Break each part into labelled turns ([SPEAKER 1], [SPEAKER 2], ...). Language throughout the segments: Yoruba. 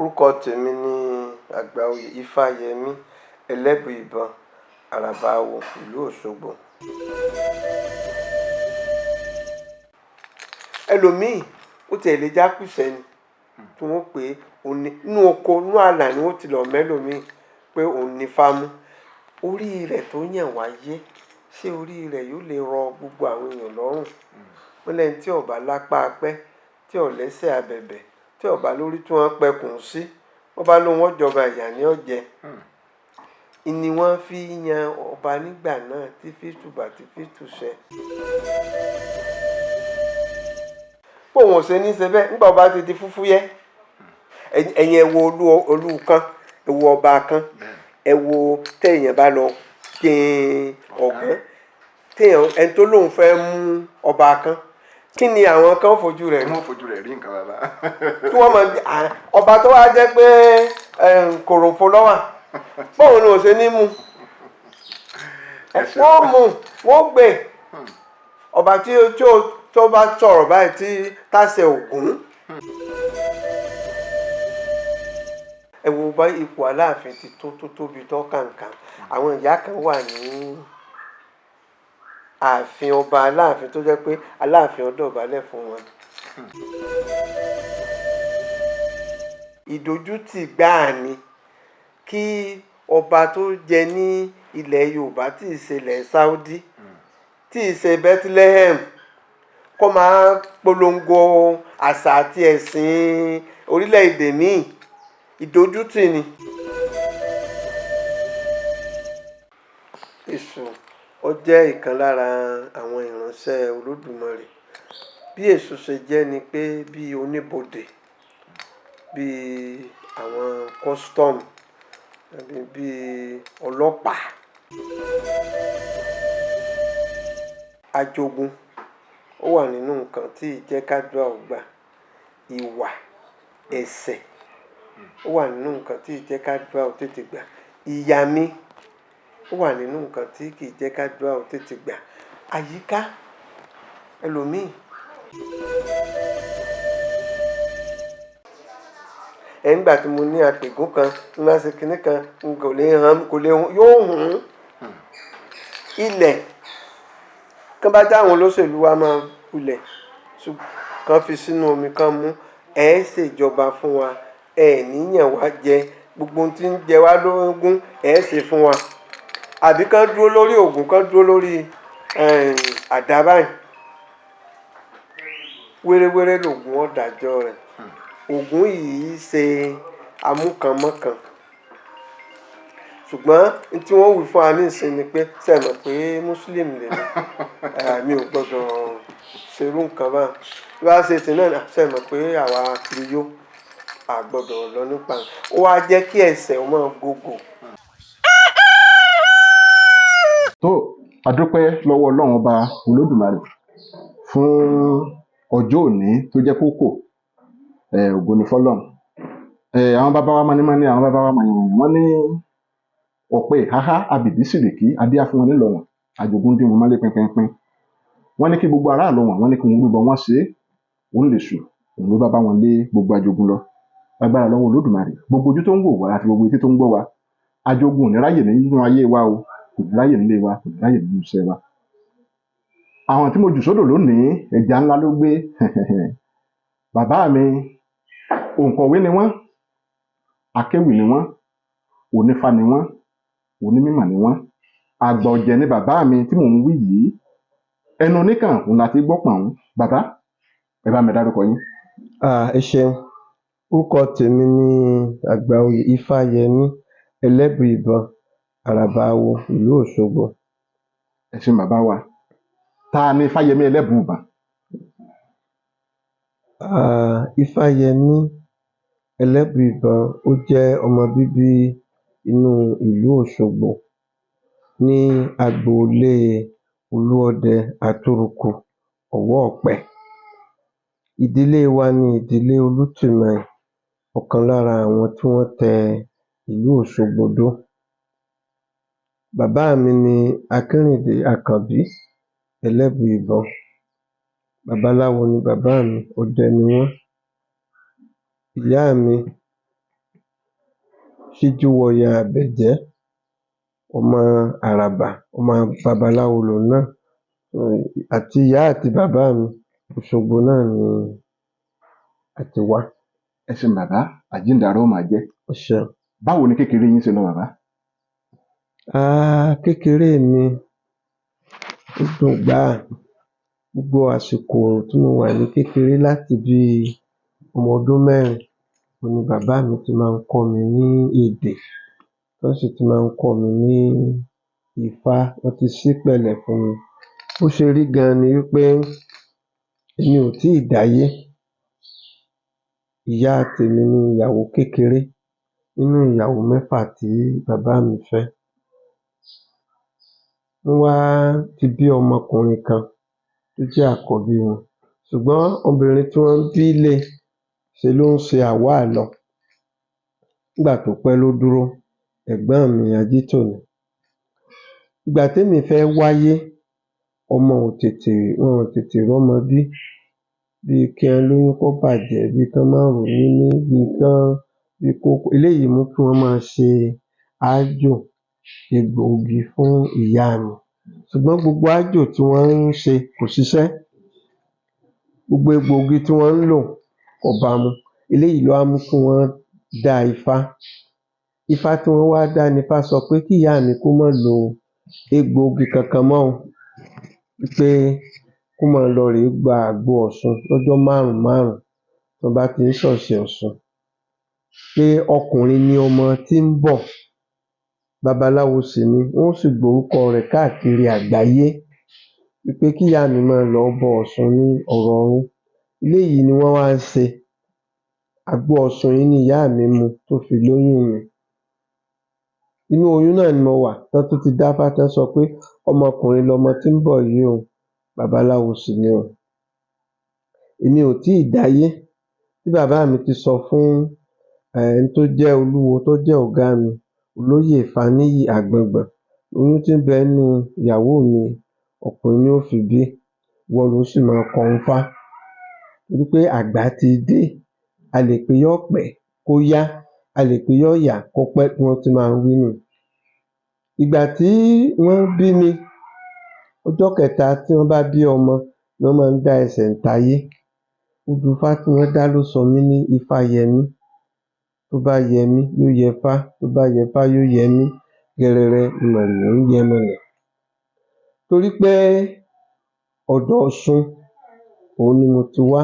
[SPEAKER 1] Orúkọ tèmi ni Àgbàoyè Ifáyẹmí Ẹlẹ́bùíbọn Àràbà Awo ìlú Òṣogbo. Ẹlòmíì ó tiẹ̀ lè jákùsẹ̀ ni tí wọ́n pè é òní inú oko inú àlà ni wọ́n ti lọ mẹ́lòmíì pé òun ní fámú. Orí rẹ̀ tó yàn wáyé ṣé orí rẹ̀ yóò lè rọ gbogbo àwọn èèyàn lọ́rùn? Wọ́n lẹ́ni tí ọ̀bá lápá apẹ́ tí ò lẹ́sẹ̀ abẹ̀bẹ̀ tí ọ̀bá lórí tí wọ́n pẹkùn sí wọ́n bá lóun ọ̀jọba ìyà ní ọ̀jẹ̀. Ni wọ́n fi yan ọba nígbà náà tí fìtùbà tí fìtùṣẹ. Bóun ò ṣe ní ṣe bẹ́ẹ̀ nígbà ọba ti di fúfúyẹ́ ẹ̀yin ẹ wo olú kan ẹ wo ọba kan ẹ wo téèyàn bá lọ gbin ọ̀gán téèyàn ẹni tó lóun fẹ́ mú ọba kan kí ni àwọn kan fojú rẹ̀ rí?
[SPEAKER 2] Wọ́n fojú rẹ̀ rí nǹkan bàbá.
[SPEAKER 1] Tí wọ́n mọ̀ ọba tó wá jẹ́ pé kòròfo lọ́wà bóun ni ò ṣe ní mú wọ́n mú wọ́n gbé ọba tí tó bá sọ̀rọ̀ báyìí tí tàṣẹ ògún. Ẹ wo bá ipò Aláàfin ti tó tóbi tó kàǹkàn àwọn ìyá kan wà ní ààfin ọba Aláàfin tó jẹ́ pé Aláàfin ó dọ̀bálẹ̀ fún wọn. Ìdójútì gbáà ni kí ọba tó jẹ ní ilẹ̀ Yorùbá tí ì ṣe ilẹ̀ Saudi tí ì ṣe Bethlehem kó máa polongo àṣà àti ẹ̀sìn orílẹ̀-èdè míì ìdójútì ni. Èṣù ó jẹ́ ìkan lára àwọn ìránṣẹ́ Olódùmarè. Bí Èṣù ṣe jẹ́ ni pé bí oníbodè bí àwọn custom tàbí bí ọlọ́pàá. Ajogun ó wà nínú nǹkan tí ìjẹ́ kádùá ò gbà. Ìwà ẹ̀ṣẹ̀ ó wà nínú nǹkan tí ìjẹ́ kádùá ò tètè gbà. Ìyà mi ó wà nínú nǹkan tí kì í jẹ́ kádùá ò tètè gbà. Àyíká ẹlòmíì nígbà tí mo ní àpègún kan ń bá ṣe kinní kan kò lè yóò hùn. Ilẹ̀ kán bá dáwọn olóṣèlú wa máa kulẹ̀ kán fi sínú omi kán mú ṣèjọba fún wa níyàn wá jẹ gbogbo ohun tí ń jẹ wá lógún ṣe fún wa àbí kán dúró lórí ògùn kán dúró lórí àdá báyìí wéréwéré lògùn ọ̀dàjọ́ rẹ̀ ògùn yìí ṣe amúkanmọ́kan ṣùgbọ́n tí wọ́n wí fún wa ní ìsìn ni pé ṣe mọ̀ pé muslim lèmi mi ò gbọ́dọ̀ ṣerú nǹkan bá bí wàá ṣe tì náà ṣe mọ̀ pé àwa kiriyó àgbọ́dọ̀ lọ nípa ó wá jẹ́ kí ẹ̀ṣẹ̀ ọmọ gbogbo.
[SPEAKER 2] Tó adúpẹ́ lọ́wọ́ Ọlọ́run ọba Olódùmarè fún ọjọ́ òní tó jẹ́ kókò ògo ni fọ́lọ́run. Àwọn bàbá wa mọ́nímọ́ní àwọn bàbá wa mọ̀yìnmọ̀yìn wọ́n ní ọ̀pẹ ìháhá abìdí sìrìkí adíá fún wọn nílọ̀wọ̀n àjogún dín wọn mọ́lé pínpínpín. Wọ́n ní kí gbogbo aráàlú wọn ní kí wọ́n rúbọ wọ́n ṣe òun lè ṣù òun ló bá wọn lé gbogbo àjogún lọ. Agbára lọ́wọ́ Olódùmarè gbogbo ojú tó ń wò wá àti gbogbo etí tó ń gbọ́ wa àjogún ò ní ráyè nínú ayé wa o kò ní ráyè nílé wa kò ní ráyè nínú iṣẹ́ wa. Àwọn tí mo jù sódò lónìí ẹja ńlá ló gbé bàbá mi òǹkọ̀wé ni wọ́n akéwì ni wọ́n onífá ni wọ́n onímímọ̀ ni wọ́n àgbà ọ̀jẹ̀ ni bàbá mi tí mò ń wí yìí ẹnu oníkàn òun láti gbọ́ pọ̀n bàbá ẹ bá mi dárúkọ yín.
[SPEAKER 1] Ẹ ṣeun orúkọ tèmi ni Àgbàoyè Ifáyẹmí Ẹlẹ́bùíbọn Àràbà Awo ìlú Òṣogbo.
[SPEAKER 2] Ẹ ṣeun bàbá wa ta ni Ifáyẹmí Ẹlẹ́bùíbọn?
[SPEAKER 1] Ifáyẹmí Ẹlẹ́bùíbọn ó jẹ́ ọmọ bíbí inú ìlú Òṣogbo ní agboolé Olúọdẹ Atóroko Ọ̀wọ́ Ọ̀pẹ. Ìdílé wa ni ìdílé Olútìmẹ ọ̀kan lára àwọn tí wọ́n tẹ ìlú Òṣogbo dó. Bàbá mi ni Akínrìndé Àkànbí Ẹlẹ́bùíbọn. Babaláwo ni bàbá mi ọdẹ ni wọ́n. Ìyá mi Síjúwọ̀yà Àbẹ̀jẹ́, ọmọ Àràbà, ọmọ babaláwo lòun náà. Àti ìyá àti bàbá mi, Òṣogbo náà ni a ti wá.
[SPEAKER 2] Ẹ ṣeun bàbá, àjíǹde ara ó máa jẹ́.
[SPEAKER 1] Ẹ ṣeun.
[SPEAKER 2] Báwo ni kékeré yín ṣe lọ bàbá?
[SPEAKER 1] Kékeré mi ó dùn gbáà. Gbogbo àsìkò tí mo wà ní kékeré láti bí ọmọ ọdún mẹ́rin òun ni bàbá mi ti máa ń kọ́ mi ní èdè, wọ́n sì ti máa ń kọ́ mi ní Ifá, wọ́n ti ṣípẹ̀lẹ̀ fún mi. Bó ṣe rí gan ni wípé èmi ò tíì dáyé, ìyá tèmi ni ìyàwó kékeré nínú ìyàwó mẹ́fà tí bàbá mi fẹ́. Wọ́n wá ti bí ọmọkùnrin kan tó jẹ́ àkọ́bí wọn, ṣùgbọ́n obìnrin tí wọ́n bí lé ṣe ló ń ṣe àwáà lọ. Nígbà tó pẹ́ ló dúró, ẹ̀gbọ́n mi Ajítòní. Ìgbà témi fẹ́ wáyé, wọn ò tètè rọ́mọ bí, bíi kí wọ́n lóyún kó bàjẹ́, bíi kán má rò níní, eléyìí mú kí wọ́n máa ṣe ájò egbòogi fún ìyá mi, ṣùgbọ́n gbogbo ájò tí wọ́n ń ṣe kò ṣiṣẹ́. Gbogbo egbòogi tí wọ́n ń lò kò bámu. Eléyìí ló wá mú kí wọ́n dá Ifá. Ifá tí wọ́n wá dá ni Ifá sọ pé kí ìyá mi kó má lo egbòogi kankan mọ́ o, wípé kó máa lọ rèé gba àgbo Ọ̀ṣun lọ́jọ́ márùn-ún tí wọ́n bá ti ń ṣọ̀ṣẹ̀ Ọ̀ṣun, pé ọkùnrin ni ọmọ tí ń bọ̀, babaláwo sì ni, wọ́n ó sì gborúkọ rẹ̀ káàkiri àgbáyé, wípé kí ìyá mi máa lọ bọ Ọ̀ṣun ní ọ̀rọ̀ọ̀rún. Eléyìí ni wọ́n wá ń ṣe. Àgbo Ọ̀ṣun yìí ni ìyá mi mu tó fi lóyún mi. Inú oyún náà ni mo wà tán tún ti dáfá tán sọ pé ọmọkùnrin lọmọ tí ń bọ̀ yìí o, babaláwo sì ni o. Èmi ò tíì dáyé tí bàbá mi ti sọ fún ẹni tó jẹ́ olúwo tó jẹ́ ọ̀gá mi, olóyè Fáníyì Àgbọngbọ̀n, oyún tí ń bẹ nínú ìyàwó mi ọkùnrin ni ó fi bí, ìwọ ló sì máa kọ ifá, torí pé àgbà ti dé. A lè pé yóò pẹ́ kó yá, a lè pé yóò yá kó pẹ́, bí wọ́n ti máa ń wí nù. Ìgbà tí wọ́n bí mi, ọjọ́ kẹta tí wọ́n bá bí ọmọ ni wọ́n máa ń dá ẹsẹ̀ ǹtáyé. Odù ifá tí wọ́n dá ló sọ mí ní Ifáyẹmí. Tó bá yẹ mí yóò yẹfá, tó bá yẹfá yóò yẹ mí, gẹrẹrẹ ìmọ̀rìwò ń yẹmọlẹ̀. Torí pé ọ̀dọ̀ Ọ̀ṣun òun ni mo ti wá,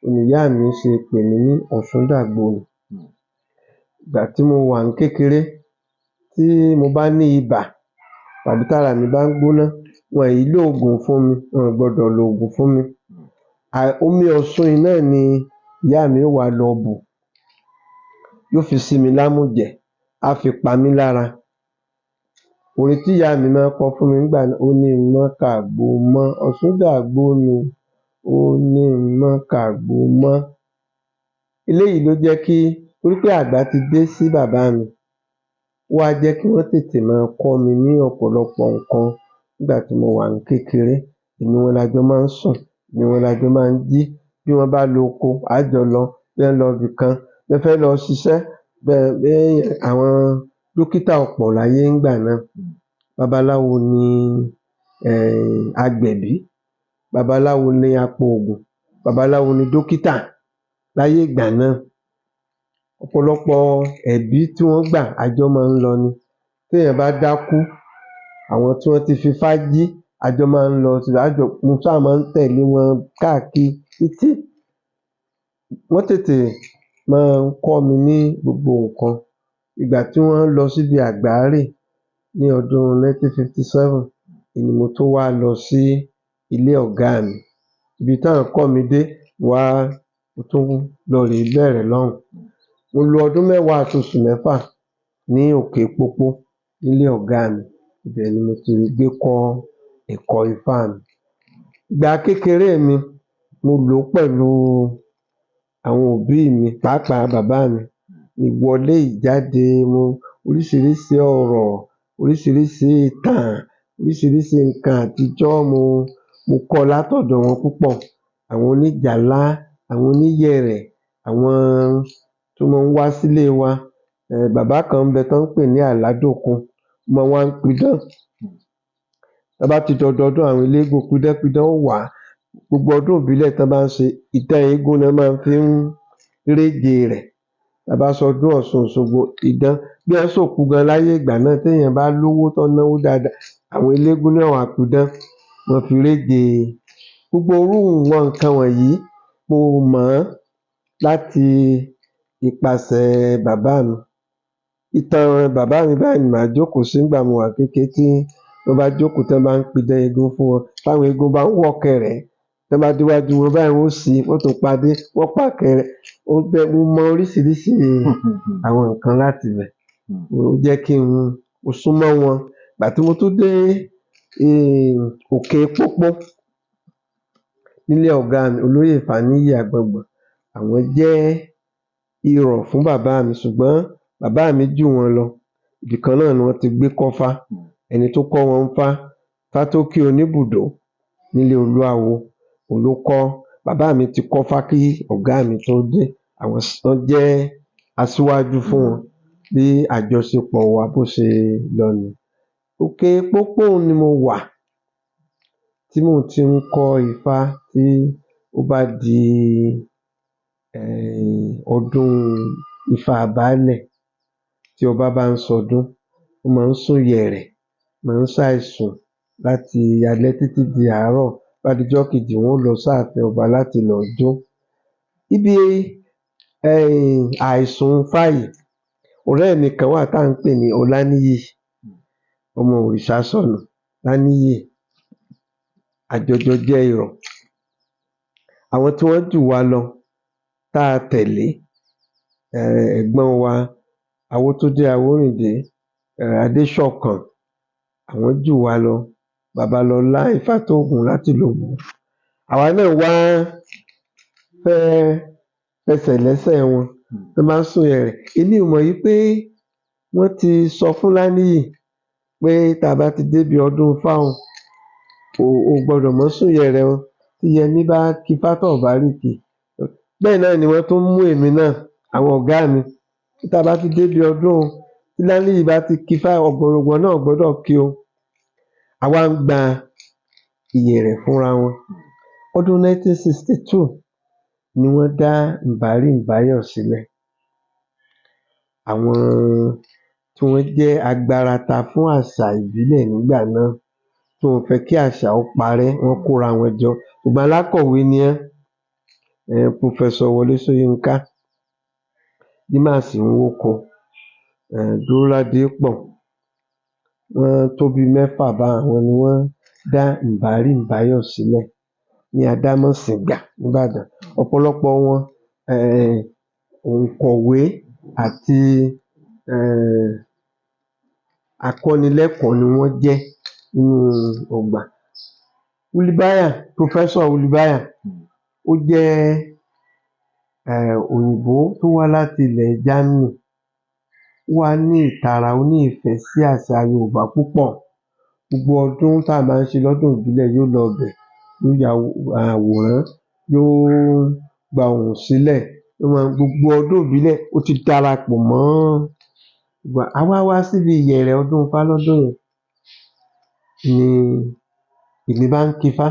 [SPEAKER 1] òun nìyá mi ṣe pè mí ní Ọ̀ṣúndàgboyè. Ìgbà tí mo wà ní kékeré, tí mo bá ní ibà tàbí tára mi bá ń gbóná, wọn ì lóògùn fún mi, wọn ò gbọdọ̀ lòògùn fún mi. Omi Ọ̀ṣun yìí náà ni ìyá mi ó wá lọ bù, yóò fi sí mi lámùjẹ̀, á fi pa mí lára. Orin tí ìyá mi máa ń kọ fún mi nígbà náà, ó ní n mọ́ kàgbó mọ́, Ọ̀ṣúndàgbónu, ó ní n mọ́ kàgbó mọ́. Eléyìí ló jẹ́ kí, torí pé àgbà ti dé sí bàbá mi, ó wá jẹ́ kí wọ́n tètè máa kọ́ mi ní ọ̀pọ̀lọpọ̀ nǹkan nígbà tí mo wà ní kékeré. Èmi wọn la jọ máa ń sùn, èmi wọn la jọ máa ń jí. Bí wọ́n bá lóko, á jọ lọ. Bí wọ́n lọ ibìkan, bí wọ́n fẹ́ lọ ṣiṣẹ́, àwọn dókítà ò pọ̀ láyé ńgbà náà. Babaláwo ni agbẹ̀bí, babaláwo ni apoògùn, babaláwo ni dókítà láyé ìgbà náà. Ọ̀pọ̀lọpọ̀ ẹ̀bí tí wọ́n gbà a jọ máa ń lọ ni. Téèyàn bá dákú, àwọn tí wọ́n ti fifá jí, a jọ máa ń lọ, mo ṣáà máa ń tẹ̀lé wọn káàkiri títí. Wọ́n tètè máa ń kọ́ mi ní gbogbo nǹkan. Ìgbà tí wọ́n lọ síbi àgbáre ní ọdún 1957 ni mo tó wá lọ sí ilé ọ̀gá mi. Ibi táwọn kọ́ mi dé, mo tún lọ rèé bẹ̀rẹ̀ lọ́hùn. Mo lo ọdún mẹ́wàá àti oṣù mẹ́fà ní òkè pópó nílé ọ̀gá mi. Ibẹ̀ ni mo ti gbé kọ́ ẹ̀kọ́ ifá mi. Ìgbà kékeré mi, mo lò ó pẹ̀lú àwọn òbí mi, pàápàá bàbá mi. Ìwọlé ìjáde, oríṣiríṣi ọ̀rọ̀, oríṣiríṣi ìtàn, oríṣiríṣi nǹkan àtijọ́ mo kọ́ látọ̀dọ̀ wọn púpọ̀. Àwọn oníjàlá, àwọn oníyẹ̀rẹ̀, àwọn tó máa ń wá sílé wa, Bàbá kan ń bẹ tán ń pè ní Àládòkun, ọmọ wọn ń pidán. Tó bá ti dọdọọdún àwọn eléégún pidánpidán ó wá. Gbogbo ọdún ìbílẹ̀ tán bá ń ṣe, ìtàn eégún ná máa fi ń réde rẹ̀. Tá bá sọdún Ọ̀ṣun Òṣogbo, idán. Bí wọ́n ṣòkú gan láyé ìgbà náà, téèyàn bá lówó tó náwó dáadáa, àwọn eléégún ní ó wá pidán wọ́n fi réde. Gbogbo irú àwọn nǹkan wọ̀nyí mo mọ̀ ọ́n láti ipasẹ̀ bàbá mi. Ìtàn bàbá mi báyìí ni màá jókòó sí nígbà mo wà kékeré tí wọ́n bá jókòó tán bá ń pidán eégún fún wọn. Táwọn eégún bá ń wọ́kẹrẹ̀, tán bá déwájú wọn báyìí wọ́n ó ṣí, wọ́n tún padé, wọ́n pàkẹrẹ. Mo mọ oríṣiríṣi àwọn nǹkan láti ibẹ̀. Ó jẹ́ kí mo súnmọ́ wọn. Ìgbà tí mo tún dé òkè pópó nílé ọ̀gá mi, olóyè Fáníyì Àgbọ̀ngbọ̀n, àwọn jẹ́ irọ̀ fún bàbá mi ṣùgbọ́n bàbá mi jù wọ́n lọ. Ibì kan náà ni wọ́n ti gbé kọ́fá. Ẹni tó kọ́ wọn ńfá, Fátókí Oníbùdó nílé Olúawo, òun ló kọ́. Bàbá mi ti kọ́fá kí ọ̀gá mi tó dé. Àwọn wọ́n jẹ́ aṣíwájú fún wọn. Bí àjọṣepọ̀ wa bó ṣe lọ nìyẹn. Òkè pópó ni mo wà tí mò ti ń kọ́ ifá tí ó bá di ọdún ifá baálẹ̀. Tí ọba bá ń ṣọdún, ó máa ń sùn yẹ̀rẹ̀, máa ń ṣàìsùn láti alẹ́ títí di àárọ̀. Tó bá dijọ́ kejì wọn ó lọ sáàfin ọba láti lọ jó. Ibi àìsùn ifá yìí, ọ̀rẹ́ mi kan wà tá ń pè ní Ọláníyì, ọmọ Òrìṣàṣọ̀nà Láníyì, a jọjọ jẹ́ irọ̀. Àwọn tí wọ́n jù wá lọ tá a tẹ̀lé, ẹ̀gbọ́n wa Awótúndé Awórìndé, Adéṣọ̀kan, àwọn jù wá lọ. Babalọlá Ifátógùn láti Ìlòbù. Àwa náà wá fẹsẹ̀ lẹ́sẹ̀ wọn tán bá ń sùn yẹ̀rẹ̀. Èmi ò mọ̀ wí pé wọ́n ti sọ fún Láníyì pé tá a bá ti débi ọdún ifá o gbọdọ̀ má sùn yẹ̀rẹ̀ o. Tí yẹmí bá kifá tọ́ọ̀ bá rí kì. Bẹ́ẹ̀ náà ni wọ́n tún mú èmi náà, àwọn ọ̀gá mi. Tá a bá ti débi ọdún tí Láníyì bá ti kifá, ọ̀gbọ̀nrọ̀gbọ̀n náà ò gbọdọ̀ kí o. A wá ń gba ìyẹ̀rẹ̀ fúnra wọn. Ọdún 1962 ni wọ́n dá Mbàrí-Mbáyọ̀ sílẹ̀. Àwọn tí wọ́n jẹ́ agbarata fún àṣà ìbílẹ̀ nígbà náà, tí wọn ò fẹ́ kí àṣà ó parẹ́, wọ́n kóra wọn jọ. Ṣùgbọ́n alákọ̀wé ni wọ́n. Professor Wọlé Ṣóyínká, Dimas Nwoko, Dúróládépọ̀, wọ́n tó bí mẹ́fà àwọn ni wọ́n dá Mbàrí-Mbáyọ̀ sílẹ̀ ní Adámọ̀sìngbà níbàdàn. Ọ̀pọ̀lọpọ̀ wọn òǹkọ̀wé àti akọ́nilẹ́kọ̀ọ́ ni wọ́n jẹ́ nínú ọgbà. Professor Willibayar, ó jẹ́ òyìnbó tó wá láti ilẹ̀ Germany. Ó wá ní ìtara, ó ní ìfẹ́ sí àṣà Yorùbá púpọ̀. Gbogbo ọdún tá a bá ń ṣe lọ́dún ìbílẹ̀ yóò lọ bẹ̀, yóò ya àwòrán, yóò gba ohùn sílẹ̀. Gbogbo ọdún ìbílẹ̀ ó ti darapọ̀ mọ́. A wá síbi ìyẹ̀rẹ̀ ọdún ifá lọ́dún yẹn ni èmi bá ń kifá.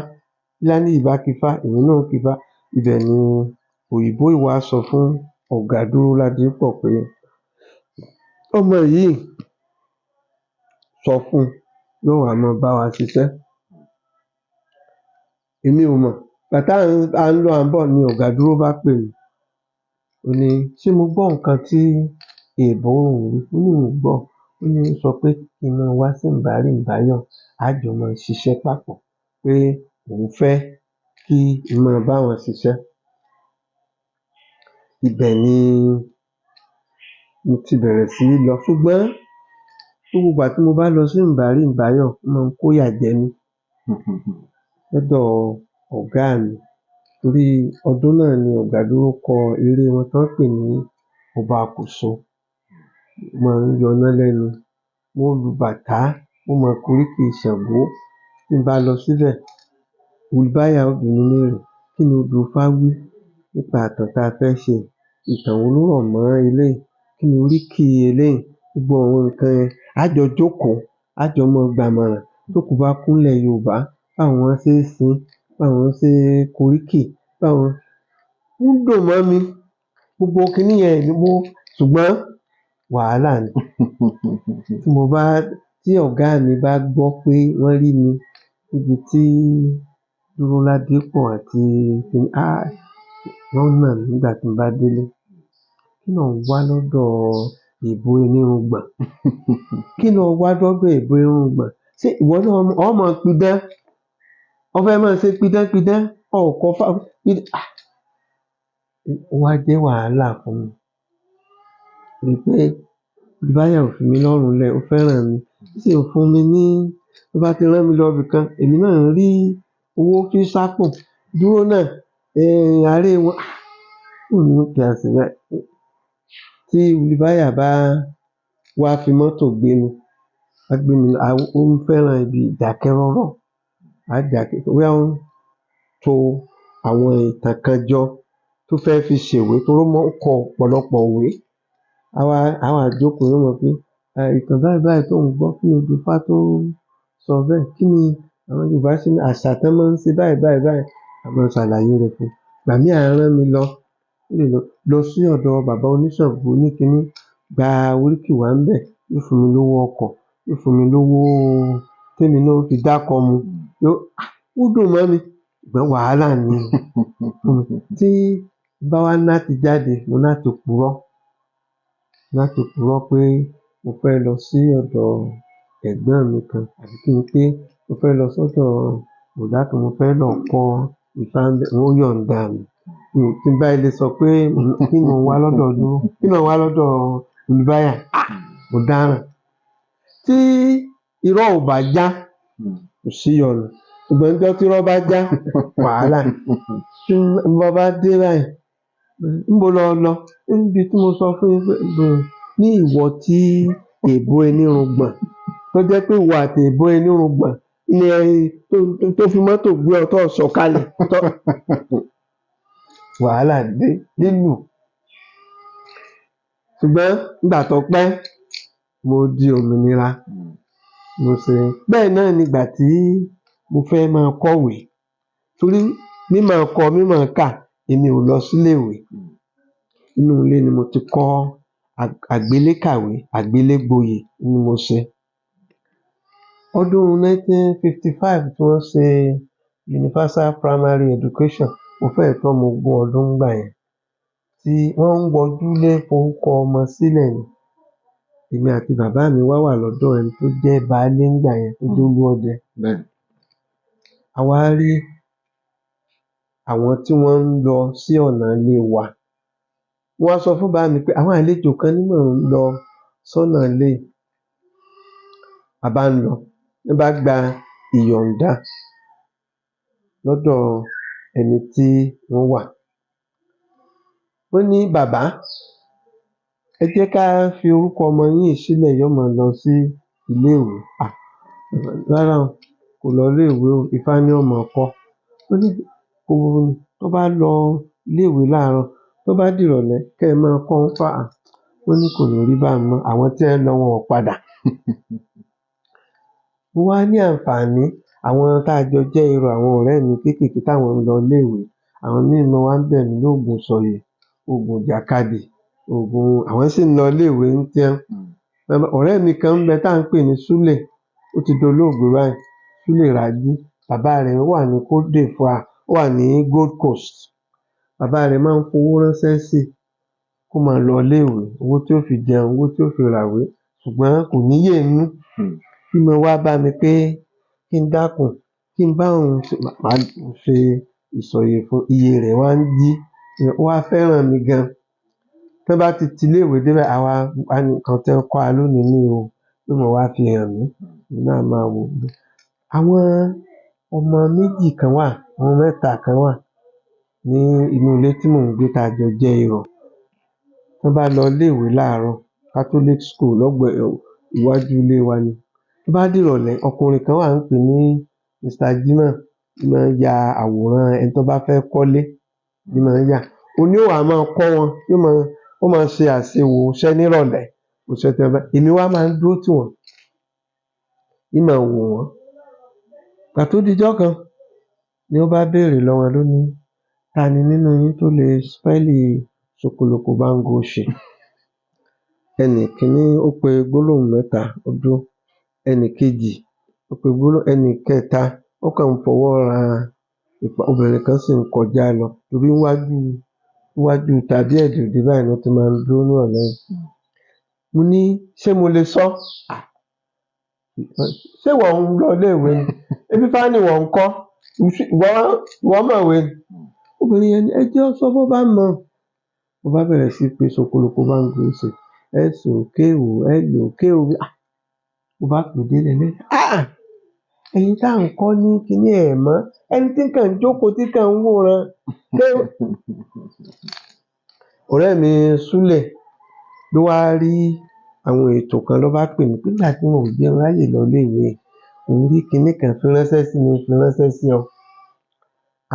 [SPEAKER 1] Tí Láníyì bá kifá, èmi náà ó kifá. Ibẹ̀ ni òyìnbó yìí wá sọ fún ọ̀gá Dúróládépọ̀ pé ọmọ yìí sọ fún yóò wá máa bá wa ṣiṣẹ́. Èmi ò mọ̀. Ìgbà tá à ń lọ à ń bọ̀ ni ọ̀gá Dúró bá pè mí. Ó ní ṣé mo gbọ́ nǹkan tí èèbó wí? Mo ní n ò gbọ́. Ó ní ó sọ pé kí n máa wá sí Mbàrí-Mbáyọ̀, a jọ máa ṣiṣẹ́ papọ̀, pé òun fẹ́ kí n máa bá wọn ṣiṣẹ́. Ibẹ̀ ni mo ti bẹ̀rẹ̀ sí í lọ. Ṣùgbọ́n gbogbo ìgbà tí mo bá lọ sí Mbàrí-Mbáyọ̀, ó máa ń kóyà jẹ mí lọ́dọ̀ ọ̀gá mi. Torí ọdún náà ni ọ̀gá Dúró kọ eré wọn tán pè ní Ọba Kòso. Ó máa ń yọná lẹ́nu. Wọ́n ó lu bàtá, wọ́n máa koríkì Ṣàngó. Tí n bá lọ síbẹ̀, Willibayar ó bi mí léèrè kí ni odù ifá wí nípa ìtàn tá a fẹ́ ṣe. Ìtàn wo ló rọ̀ mọ́ eléyìí? kí ni oríkì eléyìí, gbogbo àwọn nǹkan yẹn. Á jọ jókòó, á jọ máa gbàmọ̀ràn tókú bá kú ńlẹ̀ Yorùbá, báwo wọ́n ṣe é sin, báwo wọ́n ṣe koríkì, báwo. Ó dùn mọ́ mi gbogbo kiní yẹn ṣùgbọ́n wàhálà ni. Tí ọ̀gá mi bá gbọ́ pé wọ́n rí mi níbi tí Dúróládépọ̀ àti kiní, wọ́n nà mí nígbà tí mo bá délé. Kí lò ń wá lọ́dọ̀ èèbó onírùngbọ̀n? Kí ló wá lọ́dọ̀ èèbó onírùngbọ̀n? Ṣé ìwọ náà o máa pidán? O fẹ́ máa ṣe pidánpidán? O ò kọ́ Ifá. Ó wá jẹ́ wàhálà fún mi. Torí pé Olúbáyọ̀ ò fi mí lọ́rùn lẹ̀, ó fẹ́ràn mi. Ó sì ń fún mi ní, tó bá ti rán mi lọ ibì kan, èmi náà ń rí owó fi sápò. Dúró náà, àárẹ̀ wọn, bó ni ó ti á ṣe báyìí? Tí Olúbáyọ̀ bá wá fi mọ́tò gbé mi, ó ń fẹ́ràn ibi ìdákẹ́rọ́rọ́. Á dákẹ́, bóyá ó ń to àwọn ìtàn kan jọ tó fẹ́ fi ṣèwé torí ó máa ń kọ ọ̀pọ̀lọpọ̀ ìwé. Á wá jókòó, yóò mọ̀ pé ìtàn báyìí tó ń gbọ́, kí ni Odùfá tó sọ bẹ́ẹ̀? Kí ni àwọn Yorùbá ṣe ní àṣà tán máa ń ṣe báyìí? A máa ṣàlàyé rẹ̀ fún un. Ìgbà míì á rán mi lọ sí ọ̀dọ̀ bàbá oníṣàngó ní kiní, gba oríkì wá ńbẹ̀, yóò fún mi lówó ọkọ̀, yóò fún mi lówó témi náà ó fi dákọ mu. Ó dùn mọ́ mi, ṣùgbọ́n wàhálà ni fún mi. Tí bá wá ní láti jáde, mo ní láti purọ́ pé mo fẹ́ lọ sí ọ̀dọ̀ ẹ̀gbọ́n mi kan, àbí kí n pé mo fẹ́ lọ sọ́dọ̀ bọ̀dá kan, mo fẹ́ lọ kọ́ Ifá ńbẹ̀, wọ́n ó yọ̀ǹda mi. Tí n bá ilé sọ pé kí ni mò ń wá lọ́dọ̀ Olúbáyọ̀, mo dáràn. Tí irọ́ ò bá já, kò sí ìyọnu. Ṣùgbọ́n níjọ́ tí irọ́ bá já, wàhálà ni. Tí mo bá dé báyìí, níbo lo lọ? Níbi tí mo sọ fún yín pé ní ìwọ tí èèbó onírùngbọ̀n, tó jẹ́ pé ìwọ àti èèbó onírùngbọ̀n ni tó fi mọ́tò gbé ọ tó sọ̀kalẹ̀. Wàhálà dé nílùú. Ṣùgbọ́n nígbà tó pẹ́, mo di òmìnira. Bẹ́ẹ̀ náà nígbà tí mo fẹ́ máa kọ̀wé, torí mímọ̀ kọ, mímọ̀ kà, èmi ò lọ sílé ìwé. Inú ilé ni mo ti kọ́ àgbélékàwé, àgbélégboyè ni mo ṣe. Ọdún 1955 tí wọ́n ṣe Universal Primary Education, mo fẹ́ẹ̀ tó ọmọ ogún ọdún nígbà yẹn, tí wọ́n ń wọjúlé forúkọ ọmọ sílẹ̀ ni. Èmi àti bàbá mi wà lọ́dọ̀ ẹni tó jẹ́ baálé nígbà yẹn, tó jẹ́ olúọdẹ. A wá rí àwọn tí wọ́n ń lọ sí ọ̀nà ilé wa. Mo wá sọ fún bàbá mi pé àwọn àlejò kan ní mò ń lọ sọ́nà ilé. A bá ń lọ, wọ́n bá gba ìyọ̀ǹda lọ́dọ̀ ẹni tí wọ́n wà. Wọ́n ní, bàbá, ẹ jẹ́ ká fi orúkọ ọmọ yín sílẹ̀, yóò máa lọ sí ilé ìwé. Rárá o, kò lọ ilé ìwé o, Ifá ni ó máa kọ́. Ó ní tó bá lọ ilé ìwé láàárọ̀, tó bá dìrọ̀lẹ́ kẹ́ ẹ máa kọ́ Ifá. Ó ní kò ní rí báun mọ́, àwọn tí wọ́n lọ wọn ò padà. Mo wá ní àǹfààní, àwọn tá a jọ jẹ́ irú àwọn ọ̀rẹ́ mi kéékèèké táwọn ń lọ ilé ìwé, àwọn míì nínú wa ń bẹ̀ mí lóògùn sọ̀yè, oògùn ìjàkadì, àwọn sì ń lọ ilé ìwé ń tiwọn. Ọ̀rẹ́ mi kan ń bẹ tá à ń pè ní Súlè, ó ti dolóògbé báyìí, Súlè Rájí. Bàbá rẹ̀ wà ní Côte d'Ivoire, ó wà ní Gold Coast. Bàbá rẹ̀ máa ń fowó ránṣẹ́ sí i kó máa lọ ilé ìwé, owó tí ó fi jẹun, owó tí ó fi ràwé, ṣùgbọ́n kò níyè nínú. Bí mo wá bá mi pé kí n dákun, kí n bá òun ṣe ìsọ̀yè fún, iye rẹ̀ wá ń jí. Ó wá fẹ́ràn mi gan. Tán bá ti ilé ìwé dé báyìí, nǹkan tí wọ́n kọ́ wa lónìí ní o, yóò máa wá fi hàn mí. Èmi náà á máa wò ó. Àwọn ọmọ méjì kan wà, ọmọ mẹ́ta kan wà ní inú ilé tí mò ń gbé tá a jọ jẹ́ irọ̀. Tán bá lọ ilé ìwé láàárọ̀, Catholic school iwájú ilé wa ni. Tó bá dìrọ̀lẹ́, ọkùnrin kan wà ń pè ní Mr. Jimoh, tí máa ń ya àwòrán ẹni tó bá fẹ́ kọ́lé, tí máa ń yà. Òun ni ó wá máa kọ́ wọn, ó máa ń ṣe àṣewò iṣẹ́ nírọ̀lẹ́ kò ṣe tẹ́ bẹ́ẹ̀ èmi wá máa ń dúró tì wọ́n ìmọ̀ wò wọ́n gbà tó dijọ́ kan ni ó bá béèrè lọ́wọ́ ló ní ta ni nínú yín tó lè spẹ́lì ṣokoloko báńgò ṣe ẹnì kìíní ó pe gbólóhùn mẹ́ta ó dúró ẹnì kejì ó pe gbólóhùn ẹnì kẹta ó kàn ń fọwọ́ ra obìnrin kan sì ń kọjá lọ torí iwájú tàbí ẹ̀dìdì báyìí ló ti máa ń dúró nírọ̀lẹ́ yìí mo ní ṣé mo lè sọ ṣé wọ́n ń lọ iléèwé ni ebi fáni wọ́n ń kọ́ ìwọ mọ̀wé ni obìnrin yẹn ní ẹ jẹ́ ó sọ bó bá mọ̀ mo bá bẹ̀rẹ̀ sí pé ṣokoloko báńgò ṣe SOKO LOKO mo bá pè délẹ̀ lẹ́yìn ẹ̀yin tá à ń kọ́ ní kinní ẹ̀ mọ́ ẹni tí kàn ń jókòó tí kàn ń wòran ọ̀rẹ́ mi Súlẹ̀ ló wá rí àwọn ètò kan ló bá pè mí pé nígbà tí wọn ò jẹun ráyè lọ iléèwé òun rí kinní kan fi ránṣẹ́ sí mi fi ránṣẹ́ sí ọ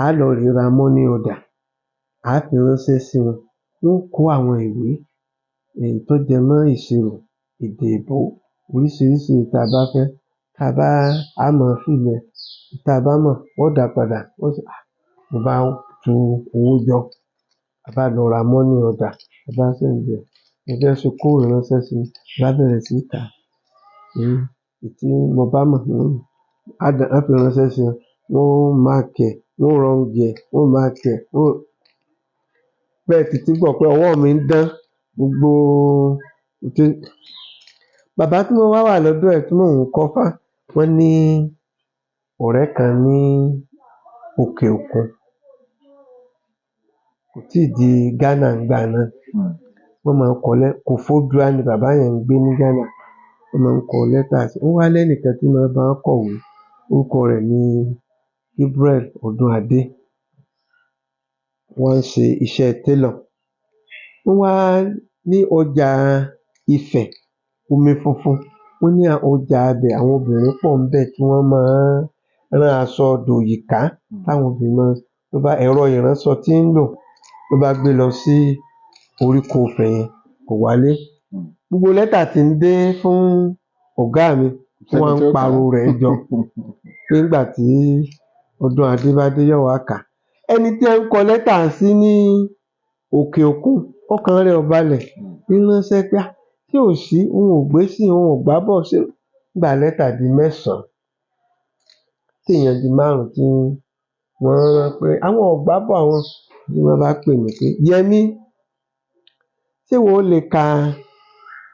[SPEAKER 1] á lọ rèé ra mọ́ní ọ̀dà á fi ránṣẹ́ sí wọn wọ́n kó àwọn ìwé tó jẹ mọ́ ìṣirò èdè èbó oríṣiríṣi tá a bá fẹ́ tá a bá á mọ̀ fìlẹ̀ tá a bá mọ̀ wọ́n dà padà mo bá tu owó jọ a bá lọ ra mọ́ní ọ̀dà a bá sẹ̀ǹdẹ̀ mo fẹ́ fi kó ìwé ránṣẹ́ sí mi bá bẹ̀rẹ̀ sí kà tí mo bá mọ̀ á fi ránṣẹ́ sí wọn wọ́n máàkì ẹ̀ wọ́n rọǹgì ẹ̀ wọ́n máàkì ẹ̀ bẹ́ẹ̀ títí gbọ́ pé ọwọ́ mi ń dán gbogbo bàbá tí mo wá wà lọ́dọ̀ ẹ̀ tí mò ń kọ́fá wọ́n ní ọ̀rẹ́ kan ní òkè òkun kò tíì di Ghana ńgbà náà wọ́n máa ń kọ Kòfódùà ni bàbá yẹn ń gbé ní Ghana wọ́n máa ń kọ lẹ́tà sí ó wá lẹ́nìkan tí máa bá wọn kọ̀wé orúkọ rẹ̀ ní Gabriel Odúnadé wọ́n ń ṣe iṣẹ́ télọ̀ wọ́n wá ní ọjà Ifẹ̀ omi funfun wọ́n ní ọjà abẹ àwọn obìnrin pọ̀ ńbẹ̀ tí wọ́n máa ń rán aṣọ dòyìká táwọn obìnrin máa tó bá ẹ̀rọ ìránṣọ tí ń lò ló bá gbé lọ sí oríkò Ifẹ̀ yẹn kò wálé gbogbo lẹ́tà tí ń dé fún ọ̀gá mi wọ́n ń pariwo rẹ̀ jọ pé nígbà tí Odúnadé bá dé yóò wá kà ẹni tí ẹ ń kọ lẹ́tà sí ní òkè òkun ọkàn rẹ̀ ò balẹ̀ ń ránṣẹ́ pé tí ò sí òun ò gbé sí òun ò gbá bọ̀ ṣe gba lẹ́tà di 9 tí èèyàn di 5 tí wọ́n rán pé àwọn ò gbá bọ̀ àwọn tí wọ́n bá pè mí pé Yẹmí ṣé wo lè ka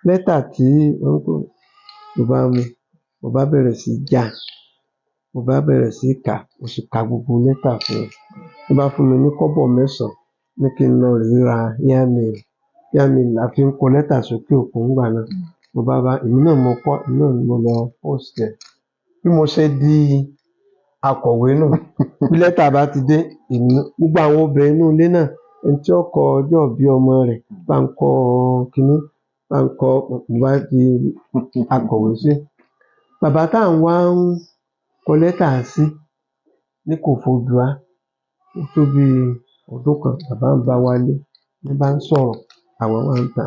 [SPEAKER 1] lẹ́tà tí wọ́n kọ mo bá bẹ̀rẹ̀ sí já mo bá bẹ̀rẹ̀ sí kà mo sì ka gbogbo lẹ́tà fún un wọ́n bá fún mi ní kọ́bọ̀ 9 ní kí n lọ rèé ra airmail la fi ń kọ lẹ́tà sókè òkun ńgbà náà mo bá èmi náà mo kọ́ èmi náà ni mo lọ post ẹ̀ bí mo ṣe di akọ̀wé náà bí lẹ́tà bá ti dé gbogbo àwọn obìnrin inú ilé náà ẹni tí ó kọ ọjọ́ ìbí ọmọ rẹ̀ bá ń kọ kínní bá ń kọ mo bá di akọ̀wé sí bàbá tá à ń wá ń kọ lẹ́tà sí ní Kòfódùà ó tó bí ọdún kan bàbá ń bá wálé ní bá ń sọ̀rọ̀ àwọn wá ń ta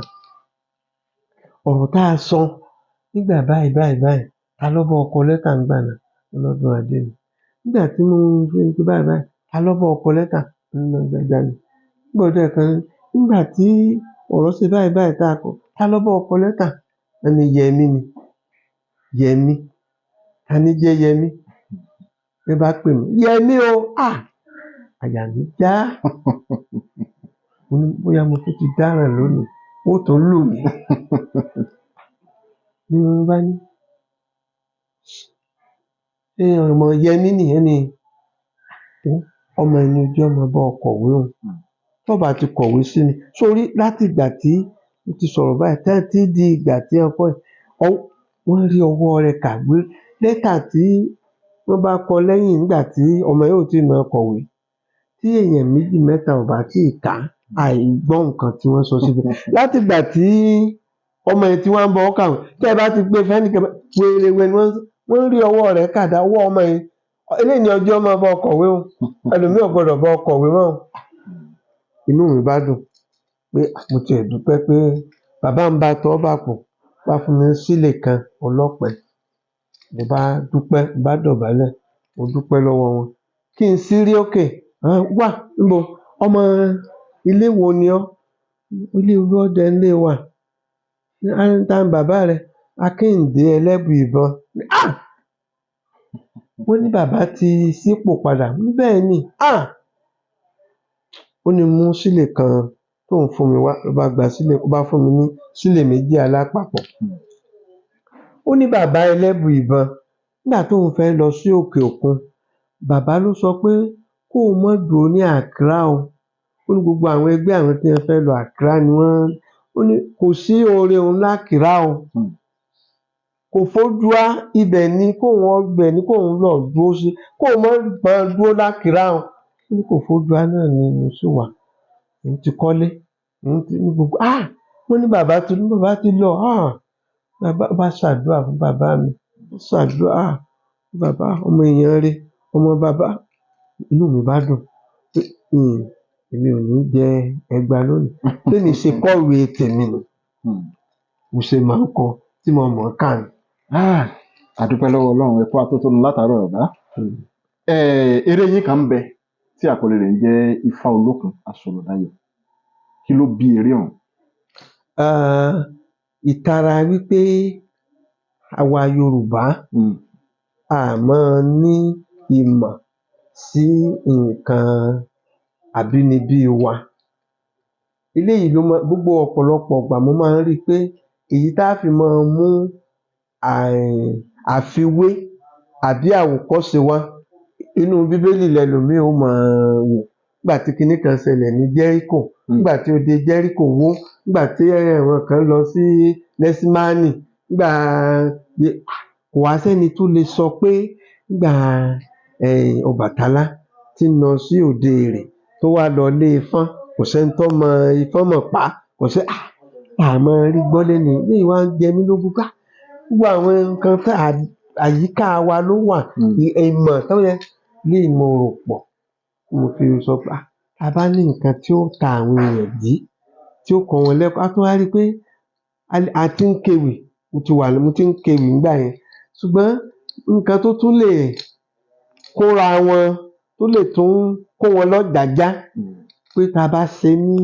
[SPEAKER 1] ọ̀rọ̀ tá a sọ nígbà báyìí ta ló bá ọ kọ lẹ́tà ńgbà náà Odúnadé ni nígbà tí mo fi ń pé báyìí ta ló bá ọ kọ lẹ́tà gbàgbà ni gbọ́dọ̀ kan nígbà tí ọ̀rọ̀ ṣe báyìí tá a kọ ta ló bá ọ kọ lẹ́tà ẹni Yẹmí ni Yẹmí ta ni jẹ́ Yẹmí ẹ bá pè mí Yẹmí o àyà mi já mo ní bóyá mo tún ti dáràn lónìí ó tún lù mí ni wọ́n bá ní ṣé ọmọ Yẹmí nìyẹn ni ọmọ ẹni ojú ọmọ bá ọ kọ̀wé o tó bá ti kọ̀wé sí ni sórí láti ìgbà tí mo ti sọ̀rọ̀ báyìí títí di ìgbà tí wọ́n rí ọwọ́ rẹ̀ kàwé lẹ́tà tí wọ́n bá kọ lẹ́yìn nígbà tí ọmọ yóò ti máa kọ̀wé tí èèyàn 2 mẹ́ta ò bá tí ì kà àìgbọ́ nǹkan tí wọ́n sọ síbẹ̀ láti ìgbà tí ọmọ yẹn tí wọ́n ń bọ́ kàwé tẹ́ ẹ bá ti gbé fẹ́nìkan wéréwé ni wọ́n rí ọwọ́ rẹ̀ kàdá ọwọ́ ọmọ yẹn eléyìí ni ọjọ́ máa bọ́ kọ̀wé o ẹlòmíì ò gbọ́dọ̀ bọ́ kọ̀wé mọ́ inú mi bá dùn pé mo tiẹ̀ dúpẹ́ pé bàbá ń bá tọ́ bàpò bá fún mi sílè kan ọlọ́pẹ. Mo bá dúpẹ́, mo bá dọ̀bálẹ̀, mo dúpẹ́ lọ́wọ́ wọn. Kí n sírí òkè, wà níbo? Ọmọ ilé wo ni ọ́? Ilé Olúọdẹ ńlé wa. Ta ni bàbá rẹ? Akínǹdé Ẹlẹ́bùìbọn. Wọ́n ní bàbá ti ṣípò padà. Mo ní bẹ́ẹ̀ ni. Ó ní mú sílè kan tóun fún mi wá, ló bá gba sílè, ó bá fún mi ní sílè méjì alápapọ̀. Ó ní bàbá Ẹlẹ́bùìbọn nígbà tóun fẹ́ lọ sí òkè òkun, bàbá ló sọ pé kóun má dúró ní Accra o. Ó ní gbogbo àwọn ẹgbẹ́ àwọn tí wọ́n fẹ́ lọ Accra ni wọ́n. Ó ní kò sí oore òun l'Accra o. Kò fójúá, ibẹ̀ ni kóun lọ dúró sí. Kóun má dúró l'Accra o. Ó ní kò fójúá náà ni mo sì wà. Òun ti kọ́lé. Òun ti ní gbogbo. Wọ́n ní bàbá ti lọ. Bàbá bá ṣàdúrà fún bàbá mi. Ó ṣàdúrà. Bàbá ọmọ èèyàn rere, ọmọ bàbá. Inú mi bá dùn pé èmi ò ní jẹ ẹgba lónìí. Témi ṣe kọ̀wé tèmi nù. Mo ṣe máa ń kọ tí mo mọ̀ ọ́ kà ní.
[SPEAKER 2] A dúpẹ́ lọ́wọ́ Ọlọ́run, ẹ kú atótónu látàárọ̀ bàbá. Eré yín kan ń bẹ tí àkọlé rẹ̀ ń jẹ́ Ifá Olókun Aṣọ̀rọ̀dayọ̀. Kí ló bí eré ọ̀hún?
[SPEAKER 1] Ìtara wípé àwa Yorùbá a máa ní ìmọ̀ sí nǹkan àbínibí wa. Eléyìí ló máa gbogbo ọ̀pọ̀lọpọ̀ ìgbà mo máa ń rí i pé èyí tá a fi máa mú àfiwé àbí àwòkọ́ṣe wá inú Bíbélì lẹlòmíì ó máa wò. Nígbà tí kinní kan ṣẹlẹ̀ ní Jẹ́ríkò, nígbà tí odi Jẹ́ríkò wó, nígbà tí àwọn kan lọ sí Lẹ́símánì, nígbà kò wá sẹ́ni tó lè sọ pé nígbà Ọbàtálá tí ń lọ sí òde Èrè tó wá lọ lé Ifọ́n, kò sẹ́ni tó mọ Ifọ́n mọ̀ pa. Kò sí àmọ́ rí gbọ́ lẹ́nu eléyìí wá ń jẹ mí lógún ká. Gbogbo àwọn nǹkan àyíká wa ló wà. Ìmọ̀ tó yẹ ní ìmọ̀ rò pọ̀. Mo fi sọ pé a bá ní nǹkan tí ó ta àwọn èèyàn jí, tí ó kọ́ wọn lẹ́kọ̀ọ́. A tún wá rí i pé a ti ń kéwì. Mo ti ń kéwì nígbà yẹn. Ṣùgbọ́n nǹkan tó tún lè kóra wọn, tó lè tún kó wọn lọ́jàjá pé tá a bá ṣe ní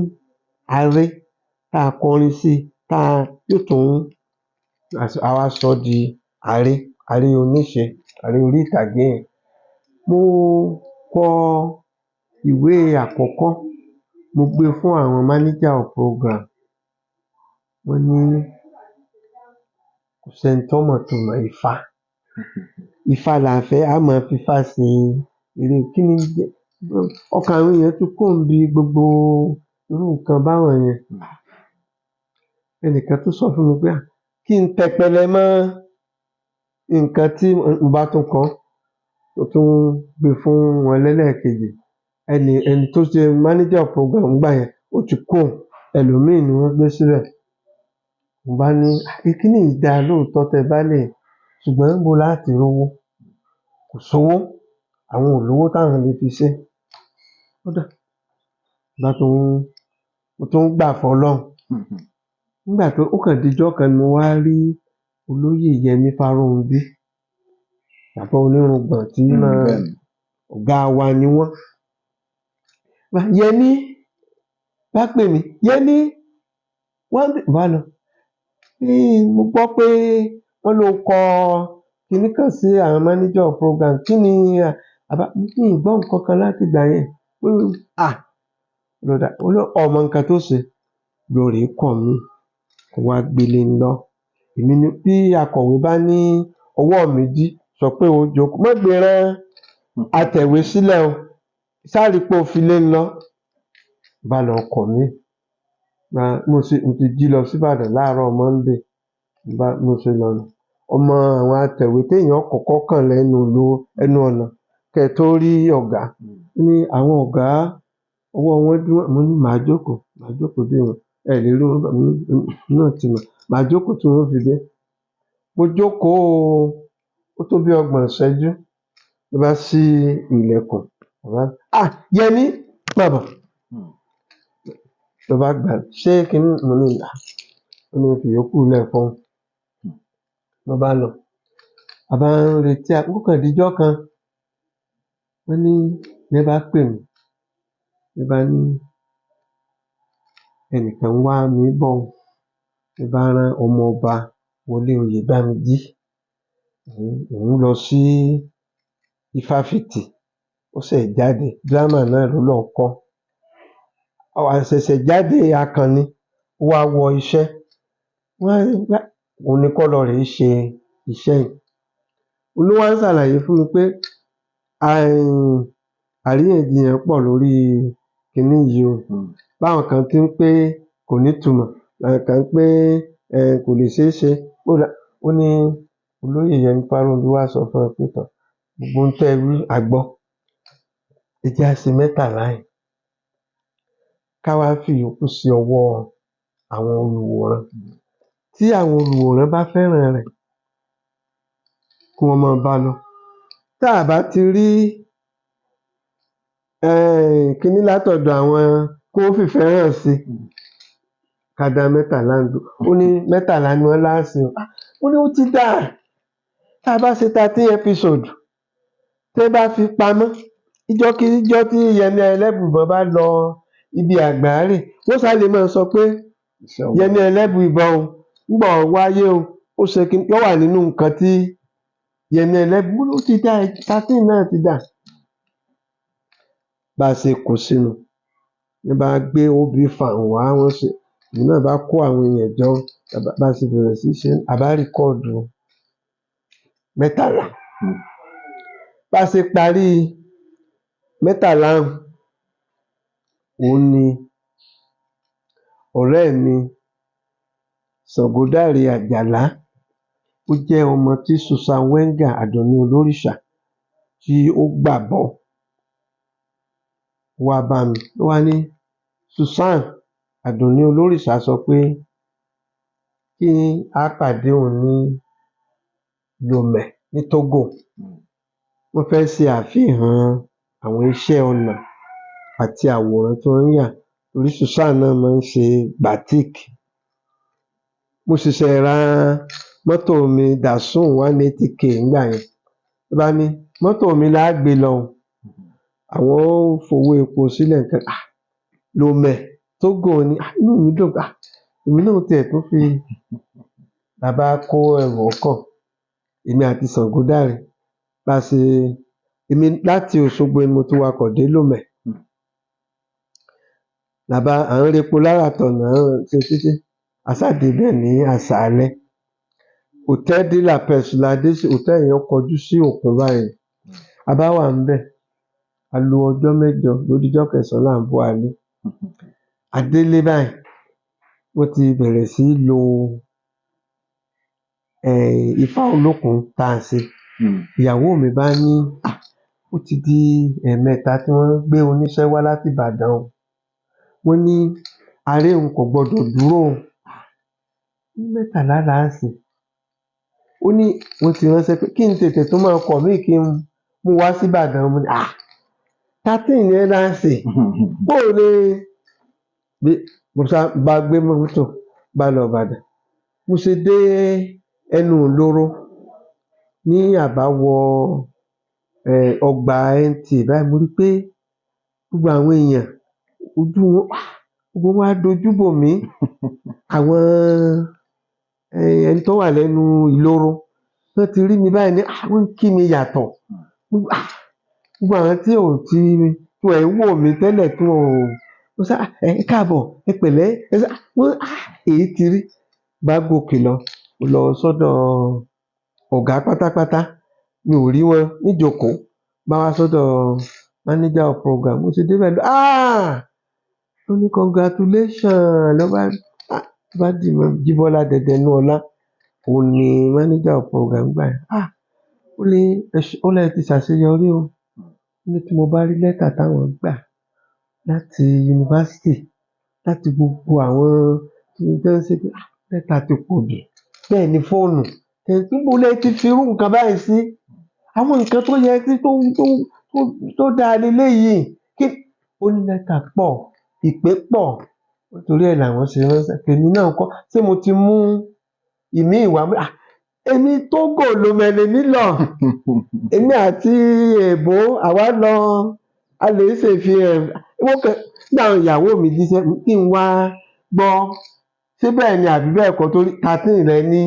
[SPEAKER 1] aré, tá a kọrin sí i, yóò tún àwa sọ di aré oníṣe, aré orí ìtàgé yẹn. Mo kọ ìwé àkọ́kọ́, mo gbé fún àwọn manager of program. Wọ́n ní kò sẹ́ni tó mọ̀ ìtumọ̀ Ifá. Ifá la fẹ́, a máa fi Ifá ṣe eré. Kí ni jẹ́? Ọkàn àwọn èèyàn ti kúrò níbi gbogbo irú nǹkan báwọn yẹn. Ẹnìkan tó sọ fún mi pé kí n tẹpẹlẹ mọ́ nǹkan tí mo bá tún kọ. Mo tún gbé fún wọn lẹ́lẹ́ẹ̀kejì. Ẹni tó ṣe manager of program nígbà yẹn ó ti kúrò, ẹlòmíì ni wọ́n gbé síbẹ̀. Mo bá ní kíní yìí dáa lóòótọ́ tẹ bá lè, ṣùgbọ́n níbo láti rówó? Kò sówó, àwọn ò lówó táwọn lè fi ṣe. Mo tún gbà fọ́lọ́run. Nígbà tó ó kàn dijọ́ kan ni mo wá rí olóyè Yẹmí Fáróunbí, bàbá onírùngbọ̀n tí ọ̀gá wa ni wọ́n. Yẹmí bá pè mí, Yẹmí wọ́n bá lọ. Mo gbọ́ pé wọ́n ló kọ kinní kan sí àwọn manager of program. Kí ni ìgbọ́ nǹkan kan láti ìgbà yẹn? Ọmọ nǹkan tó ṣe lórí kọ̀ mí, kò wá gbélé ńlọ. Èmi ni bí akọ̀wé bá ní ọwọ́ mi dí, sọ pé ó jókòó. Má gbé rán atẹ̀wé sílẹ̀ o. Sáré pé o fi lé ńlọ. Bá lọ kọ̀ mí. Mo ti jí lọ sí Ìbàdàn láàárọ̀ Monday. Mo ṣe lọ nù. Ọmọ àwọn atẹ̀wé téèyàn kọ́kọ́ kàn lẹ́nu ọ̀nà kẹ́ tó rí ọ̀gá. Ní àwọn ọ̀gá ọwọ́ wọn dí. Mo ní màá jókòó dé wọn. Ẹ lè rí wọn náà ti mọ̀. Màá jókòó tí wọ́n fi dé. Mo jókòó ó tó bí 30 ìṣẹ́jú. Ló bá ṣí ilẹ̀kùn. Yẹmí má bọ̀. ló bá gbà ṣé kíní mo ní ìlà ó ní fi yòókù lẹ̀ fún ló bá lọ a bá ń retí àkókòdíjọ́ kan wọ́n ní bá pè mí ní bá ní ẹnìkan ń wá mi bọ̀ ní bá rán ọmọ ọba Wọlé Oyèbámijí òun lọ sí ifáfitì ó ṣẹ̀ jáde dírámà náà ló lọ́ọ́ kọ́ àṣẹ̀ṣẹ̀ jáde akànni ó wá wọ iṣẹ́ òun ni kó lọ rèé ṣe iṣẹ́ yìí olúwa ń ṣàlàyé fún mi pé àríyànjiyàn pọ̀ lórí kinní yìí o báwọn kan ti ń pé kò nítumọ̀ àwọn kan pé kò lè ṣeé ṣe ó ní olóyè Yẹmí Fáróǹbí wá sọ fún ẹ pé tọ̀ gbogbo ohun tẹ́ ẹ wí a gbọ́ ẹ jẹ́ á ṣe 13 yìí ká wá fi ìyókù sí ọwọ́ àwọn olùwòran tí àwọn olùwòran bá fẹ́ràn rẹ̀ kí wọ́n máa bá lọ tá a bá ti rí kinní látọ̀dọ̀ àwọn kí wọ́n fìfẹ́ hàn sí ká dá 13 dúró ó ní 13 ni wọ́n láṣẹ ó ní ó ti dáa tá a bá ṣe 13 episode tẹ́ bá fi pamọ́ ìjọ́kíjọ́ tí Yẹmí Ẹlẹ́bùíbọn bá lọ ibi àgbáre wọ́n sá lè máa sọ pé Yẹmí Ẹlẹ́bùíbọn o ńgbà wáyé o ó ṣe kí ó wà nínú nǹkan tí Yẹmí Ẹlẹ́bùíbọn ó ti dá 13 náà ti dà bá a ṣe kó sínú ní bá gbé obì fan wá wọ́n ṣe èmi náà bá kó àwọn èèyàn jọ bá a ṣe bẹ̀rẹ̀ sí ṣe a bá rìkọ́ọ̀dù 13 bá a ṣe parí 13 òun ni ọ̀rẹ́ mi Ṣàngódáre Àjàlá ó jẹ́ ọmọ tí Susan Wenger Àdùnní Olórìṣà tí ó gbàbọ́ wá bá mi ó wá ní Susan Àdùnní Olórìṣà sọ pé kí á pàdé òun ní Lomé ní Togo wọ́n fẹ́ ṣe àfihàn àwọn iṣẹ́ ọnà àti àwòrán tí wọ́n ń yà torí Susan náà máa ń ṣe batik mo ṣẹ̀ṣẹ̀ ra mọ́tò mi Datsun 180k ńgbà yẹn ló bá ní mọ́tò mi là á gbé lọ àwọn ó fowó epo sílẹ̀ nǹkan Lomé Togo ni inú mi dùn èmi náà tiẹ̀ tún fi bàbá kó ẹrù ọkọ̀ èmi àti Ṣàngódáre bá a ṣe èmi láti Òṣogbo ni mo ti wakọ̀ dé Lomé làbá à ń repo láràtọ̀nà ṣe títí a sá débẹ̀ ní àṣálẹ́ Hôtel de la Perche la dé sí hòtẹ́ẹ̀lì yẹn kọjú sí òkun báyìí a bá wà ńbẹ̀ a lo ọjọ́ 8 lódijọ́ 9 là ń bọ̀ wálé a délé báyìí wọ́n ti bẹ̀rẹ̀ sí lo Ifá Olókun tá a ṣe ìyàwó mi bá ní ó ti di ẹ̀ẹ̀mẹ́ta tí wọ́n gbé oníṣẹ́ wá láti Ìbàdàn wọ́n ní aré òun kò gbọdọ̀ dúró ní 13 là á ṣe ó ní wọ́n ti ránṣẹ́ pé kí n tètè tó máa kọ̀ mí kí n mú wá sí Ìbàdàn mo ní 13 yẹn là á ṣe bóò ni mo bá gbé mọ́tò bá lọ Ìbàdàn mo ṣe dé ẹnu ìloro ní àbáwọ ọgbà NTA báyìí mo rí pé gbogbo àwọn èèyàn ojú wọn gbogbo wọn á dojú bò mí àwọn ẹni tó wà lẹ́nu ìloro wọ́n ti rí mi báyìí ní wọ́n ń kí mi yàtọ̀ gbogbo àwọn tí ò ti ẹ̀ ń wò mí tẹ́lẹ̀ tí wọ́n sá ẹ káàbọ̀ ẹ pẹ̀lẹ́ wọ́n èyí ti rí bá gòkè lọ sọ́dọ̀ ọ̀gá pátápátá mi ò rí wọn níjókòó bá wá sọ́dọ̀ manager of program mo ti débẹ̀ ó ní congratulation ló bá dì mọ́ Jíbọ́lá Dẹdẹnúọlá òun ni manager of program gbà yẹn ó lè ti ṣàṣeyọrí o ní tí mo bá rí lẹ́tà táwọn gbà láti yunifásitì láti gbogbo àwọn tí wọ́n ń ṣe pé lẹ́tà ti pọ̀ jù bẹ́ẹ̀ ni fóònù níbo lẹ ti fi irú nǹkan báyìí sí àwọn nǹkan tó yẹ kí tó dáa leléyìí kí ó ní lẹ́tà pọ̀ ìpè pọ̀ torí ẹ̀ làwọn ṣe ránṣẹ́ tèmi náà kọ́ ṣé mo ti mú ìmí ìwà èmi Tógò ló mẹ́lẹ̀ nílọ èmi àti èbó àwa lọ a lè ṣèfihàn wọ́n kẹ́ nígbà àwọn ìyàwó mi jíṣẹ́ kí n wá gbọ́ ṣé bẹ́ẹ̀ ni àbí bẹ́ẹ̀ kọ́ torí 13 rẹ ní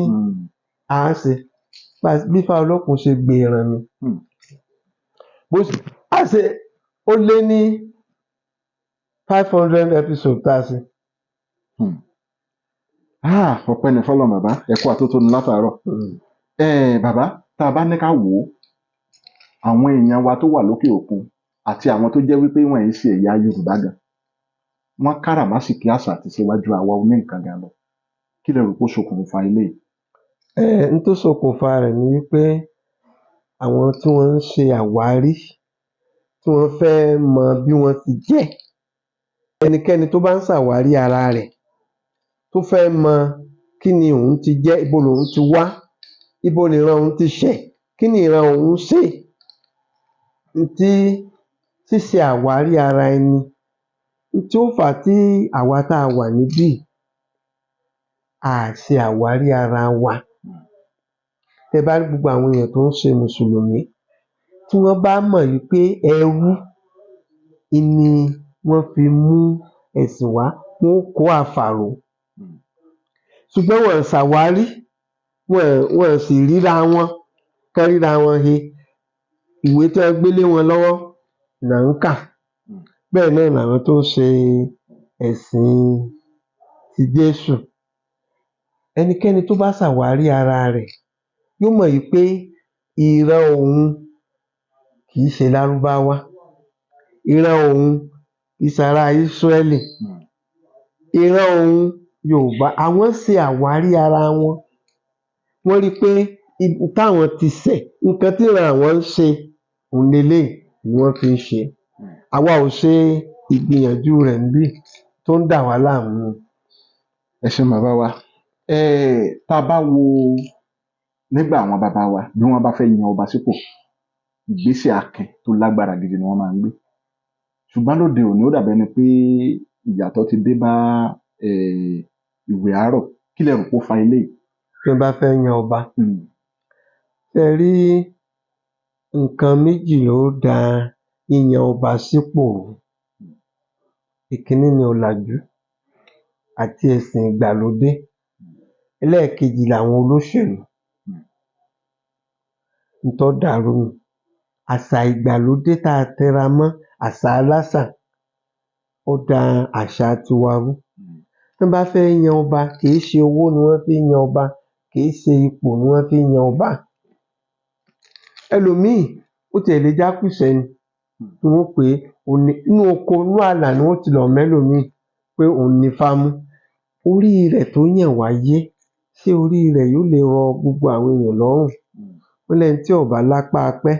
[SPEAKER 1] à ń ṣe bí Ifá Olókun ṣe gbèràn mi bó ṣe a ṣe ó lé ní 500 episode tá a ṣe.
[SPEAKER 2] Ọpẹ́ ni fọ́lọ́run bàbá ẹ kú àtótónu látàárọ̀. Bàbá tá a bá ní ká wò ó àwọn èèyàn wa tó wà lókè òkun àti àwọn tó jẹ́ wípé wọ́n ń ṣe ẹ̀yà Yorùbá gan wọ́n káràmásìkí àṣà àti ìṣèwájú àwa oní nǹkan gan lọ kí lẹ rò pé ó ṣokùnfà eléyìí.
[SPEAKER 1] N tó ṣokùnfà rẹ̀ ni wípé àwọn tí wọ́n ń ṣe àwárí tí wọ́n fẹ́ mọ bí wọ́n ti jẹ́ ẹnikẹ́ni tó bá ń ṣàwárí ara rẹ̀ tó fẹ́ mọ kí ni òun ti jẹ́ ibo lòun ti wá ibo nìran òun ti ṣẹ̀ kí ni ìran òun ṣe tí ṣíṣe àwárí ara ẹni tí ó fà á tí àwa tá a wà níbí a ṣe àwárí ara wa. Tẹ́ bá rí gbogbo àwọn èèyàn tó ń ṣe mùsùlùmí tí wọ́n bá mọ̀ wípé ẹrú ni wọ́n fi mú ẹ̀sìn wá wọn ó kó àfàrò ṣùgbọ́n wọn ò ṣàwárí wọn ò sì ríra wọn kán ríra wọn he ìwé tí wọ́n gbé lé wọn lọ́wọ́ ná ń kà bẹ́ẹ̀ náà làwọn tó ń ṣe ẹ̀sìn ti Jésù. Ẹnikẹ́ni tó bá ṣàwárí ara rẹ̀ yóò mọ̀ wípé ìran òun kì í ṣe Lárúbáwá ìran òun kì í ṣará Ísírẹ́lì ìran òun Yorùbá àwọn ṣe àwárí ara wọn wọ́n rí pé ibi táwọn ti ṣẹ̀ nǹkan tíran àwọn ń ṣe òun leléyìí ni wọ́n fi ń ṣe àwa ò ṣe ìgbìyànjú rẹ̀ níbí tó ń dà wá láàmú.
[SPEAKER 2] Ẹ ṣeun bàbá wa tá a bá wo nígbà àwọn bàbá wa bí wọ́n bá fẹ́ yan ọba sípò ìgbésẹ̀ akin tó lágbára gidi ni wọ́n máa ń gbé ṣùgbọ́n lóde òní ó dàbí ẹni pé ìyàtọ̀ ti dé bá ìwẹ̀ àárọ̀ kí lẹ rò pé ó fa eléyìí.
[SPEAKER 1] Tí wọ́n bá fẹ́ yan ọba ṣé ẹ rí nǹkan méjì ló da yíyan ọba sípò rú. Ìkíní ni ọ̀làjú àti ẹ̀sìn ìgbàlódé ẹlẹ́ẹ̀kejì làwọn olóṣèlú n tó dàrú nù àṣà ìgbàlódé tá a tẹra mọ́ àṣà aláṣà ó da àṣà tiwa rú. Tí wọ́n bá fẹ́ yan ọba kì í ṣe owó ni wọ́n fi ń yan ọba kì í ṣe ipò ni wọ́n fi ń yan ọba. Ẹlòmíì ó tiẹ̀ lè jákùsẹ̀ ni tí wọ́n ó pè é inú oko inú àlà ni wọ́n ó ti lọ mẹ́lòmíì pé òun nifá mú. Orí rẹ̀ tó yàn wáyé ṣé orí rẹ̀ yóò lè rọ gbogbo àwọn èèyàn lọ́rùn. Wọ́n lẹ́ni tí ò bá lápá pẹ́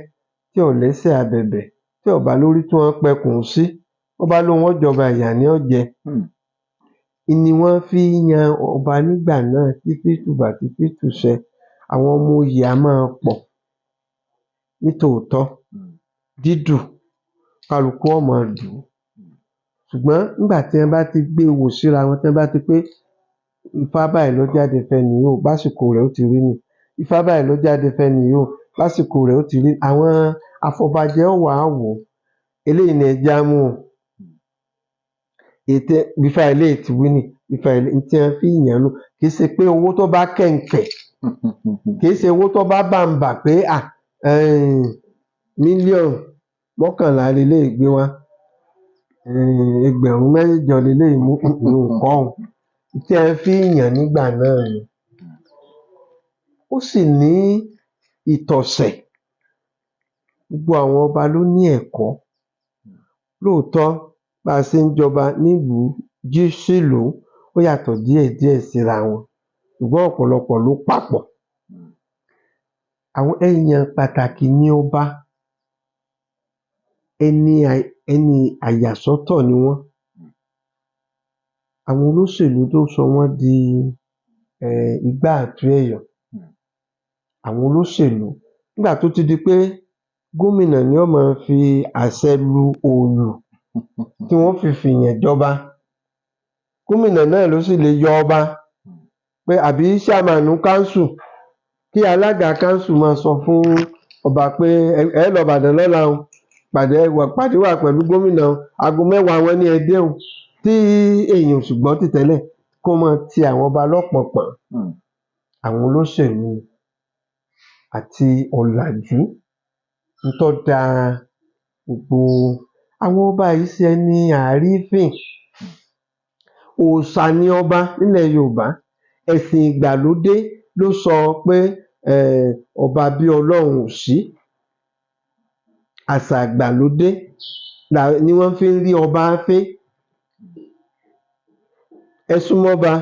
[SPEAKER 1] tí ò lẹ́sẹ̀ abẹ̀bẹ̀ tí ò bá lórí tí wọ́n pẹkùn sí bó bá lóun ó jọba ìyà ni ó jẹ. Ni wọ́n fi ń yan ọba nígbà náà tí fítùbà tí fítùṣẹ àwọn ọmọ oyè á máa pọ̀ nítòótọ́ dídù kálukú ó máa dù ú ṣùgbọ́n nígbà tí wọ́n bá ti gbé e wò síra wọn tí wọ́n bá ti pé ifá báyìí ló jáde fẹ́ni yìí o básìkò rẹ̀ ó ti rí nìí ifá báyìí ló jáde fẹ́ni yìí o básìkò rẹ̀ ó ti rí àwọn afọbajẹ ó wá wò ó eléyìí ni ẹ jẹ́ á mú o bífá eléyìí ti wí nìí bífá eléyìí tí wọ́n fi ń yàn án nù kì í ṣe pé owó tó bá kẹ̀ǹkẹ̀ kì í ṣe owó tó bá bàǹbà pé mílíọ̀nù 11 leléyìí gbé wá ẹgbẹ̀rún 8 leléyìí mú nǹkan tí wọ́n fi ń yàn án nígbà náà ni. Ó sì ní ìtọ̀sẹ̀ gbogbo àwọn ọba ló ní ẹ̀kọ́ lóòótọ́ bá a ṣe ń jọba nílùú sílùú ó yàtọ̀ díẹ̀díẹ̀ síra wọn ṣùgbọ́n ọ̀pọ̀lọpọ̀ ló papọ̀. Àwọn èèyàn pàtàkì ní ọba ẹni àyàsọ́tọ̀ ni wọ́n. Àwọn olóṣèlú ló sọ wọ́n di igbá àtú ẹ̀yọ̀. Àwọn olóṣèlú nígbà tó ti di pé gómìnà ni ó máa fi àṣẹ lu òòlù tí wọ́n fi fìyàn jọba gómìnà náà ló sì lè yọ ọba pé àbí ṣàmánù káńsù kí alága káńsù máa sọ fún ọba pé ẹ lọ Ìbàdàn lọ́la o pàdé wà pẹ̀lú gómìnà o aago 10 wọn ní ẹ dé o tí èèyàn sì gbọ́ ti tẹ́lẹ̀ kó máa ti àwọn ọba lọ́pọ̀pọ̀n àwọn olóṣèlú àti ọ̀làjú tó da gbogbo àwọn ọba yìí ṣe ní àrífín òòṣà ni ọba nílẹ̀ Yorùbá ẹ̀sìn ìgbàlódé ló sọ pé ọba bí Ọlọ́run ò sí àṣà ìgbàlódé ni wọ́n fi ń rí ọba fín ẹ súnmọ́ba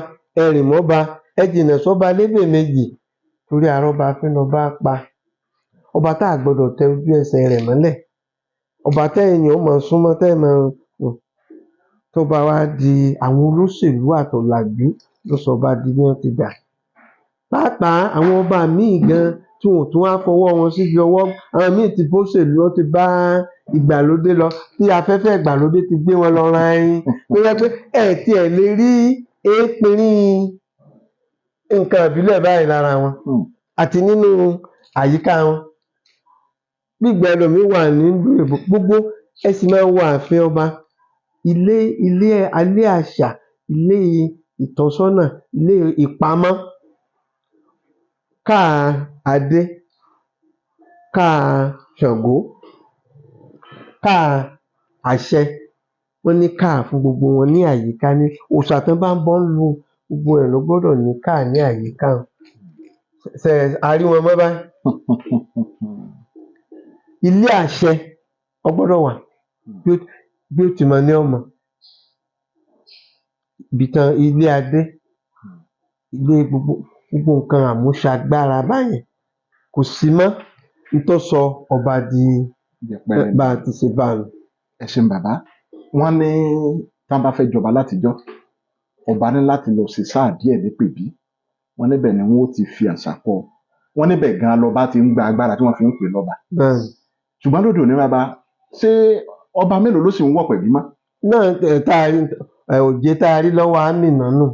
[SPEAKER 1] ẹ rìn mọ́ba ẹ jìnnà sọ́ba lébè méjì torí arọ́ba fín lọ́ba pa ọba tá a gbọ́dọ̀ tẹ ojú ẹsẹ̀ rẹ̀ mọ́lẹ̀ ọba tẹ́yìn ó máa súnmọ́ tẹ́yìn máa tó bá wá di àwọn olóṣèlú àtọ̀làjú ló sọ bá di bí wọ́n ti dà pàápàá àwọn ọba míì gan tí wọn ò tún wá fọwọ́ wọn síbi ọwọ́ àwọn míì ti bóṣèlú wọn ti bá ìgbàlódé lọ tí afẹ́fẹ́ ìgbàlódé ti gbé wọn lọ ran ẹyin tó yẹ pé ẹ tiẹ̀ lè rí èépinrín nǹkan ìbílẹ̀ báyìí lára wọn àti nínú àyíká wọn gbígbà ẹlòmíín wà nílùú èbó gbogbo ẹ sì máa ń wọ ààfin ọba ilé àṣà ilé ìtọ́sọ́nà ilé ìpamọ́ káà adé káà Ṣàngó káà àṣẹ wọ́n ní káà fún gbogbo wọn ní àyíká ní òòṣà tán bá ń bọ́ ń lu gbogbo ẹ̀ ló gbọ́dọ̀ ní káà ní àyíká ṣe àrí wọn mọ́ báyìí ilé àṣẹ ó gbọ́dọ̀ wà bí ó ti mọ ní ọmọ ibi tán ilé adé ilé gbogbo nǹkan àmúṣagbára báyẹn kò sí mọ́ n tó sọ ọba di bá a ti ṣe bá a nù.
[SPEAKER 2] ẹ ṣeun bàbá wọn ní tá a bá fẹ́ jọba látijọ́ ọba ní láti lọ sí sáà díẹ̀ nípèbí wọn níbẹ̀ ni wọn ó ti fi àṣà kọ wọn níbẹ̀ gan lọba ti ń gba agbára tí wọ́n fi ń pè lọ́ba ṣùgbọ́n lóde òní bàbá ṣé ọba mélòó ló sì ń wọ̀ pẹ̀bí mọ́.
[SPEAKER 1] náà òjé tá a rí lọ́wọ́ Àmínà nù